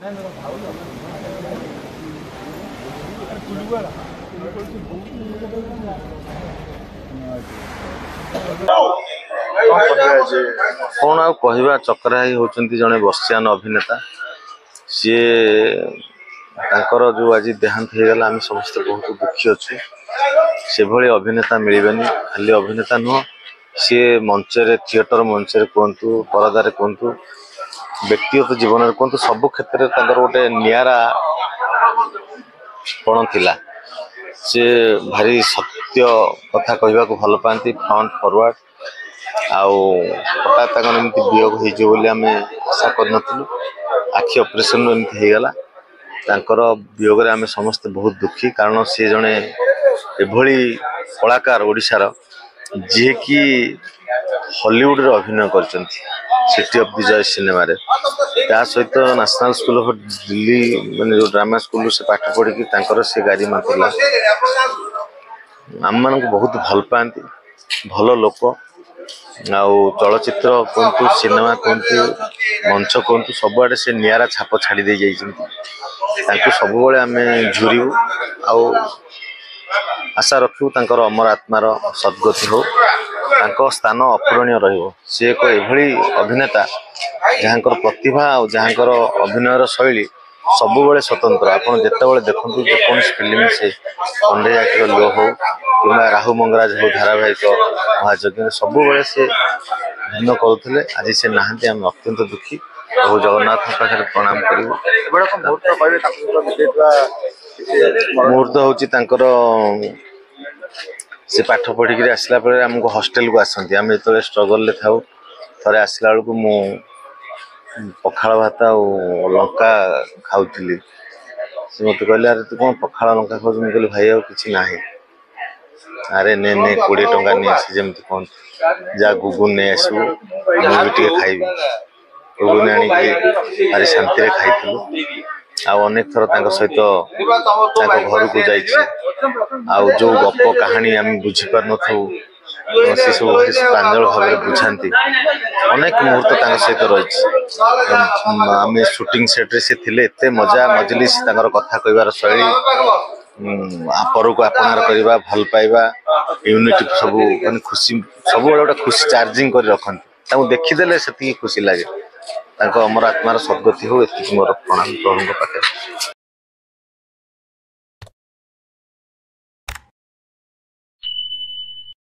कौन आ कहवा चक्राही होचंती जड़े बस्यान अभिनेता सी जो आज देहांत हो गला आम समस्त बहुत दुखी अच्छे से भली अभिनेता मिलबेनी खाली अभिनेता नुह सी मंचरे थिएटर मंचरे कहतु परदार कहतु व्यक्तिगत जीवन कहतु सब क्षेत्र में गोटे निरा पण थिला से भारी सत्य कथा कहवा को भल पाती फ्रंट फॉरवर्ड आउ हठात एमती वियोग होमें आशा कर आखि ऑपरेशन एमती हो गला वियोग आम समस्त बहुत दुखी कारण सी जड़े एभली कलाकार ओडिशार जी कि हॉलीवुड रे अभिनय कर सिटी ऑफ विजय सिनेमा रे सहित नेशनल स्कूल ऑफ दिल्ली माने जो ड्रामा स्कूल से पाठ पढ़ी से गाड़ी मारला आम मान बहुत भल पाती भल लोक आउ चलचित्र कहतु सिनेमा कहतु मंच कहतु सबुआड़े से निरा छाप छाड़ी दे जाइए सब आम झुरू आउ आशा रखू अमर आत्मार सद्गति हो स्थान अपूरणीय सी एक एभली अभिनेता जहाँ प्रतिभा और जहाँ अभिनयर शैली सबुबले स्वतंत्र आपड़ जितेबाला देखु जेकोसी फिल्म से कंडे जातिर लो हो कि राहु मंगराज हो धारावाहिक महायज्ञ सबुबले से भिन्न करुले आज से नहांती आम अत्यंत दुखी प्रभु जगन्नाथ पाखे प्रणाम करूँ मुहूर्त हूँ से पाठ पढ़ी आसला आमको हॉस्टेल को आसती आम जो स्ट्रगल था थे आसला बेलू मु पखाड़ भात लंका खाऊली से मत कहले अरे तू कौन पखाड़ लंका खाऊ कहली भाई आ कि ना अरे ने 20 टंका नहीं आसी जमी कहूँ जा गुगुन नहीं आसू मुझे खाइबी गुगुन आनी भारी शांति खाई अनेक थर सहित घर को जा जो गप कहानी आम बुझीपार नु से सब प्रांजल भाव बुझाती अनेक मुहूर्त सहित रही आम शूटिंग सेट से थिले एते मजा मजलिस कथा कहबार शैली पर को आपणार करवा भल पाइबा यूनिटी सब मान खुशी सब गोटे खुशी चार्जिंग कर रखती देखीदे से खुशी लगे अमर आत्मार सद्गति हो मोर प्रणाम प्रभु पाखे।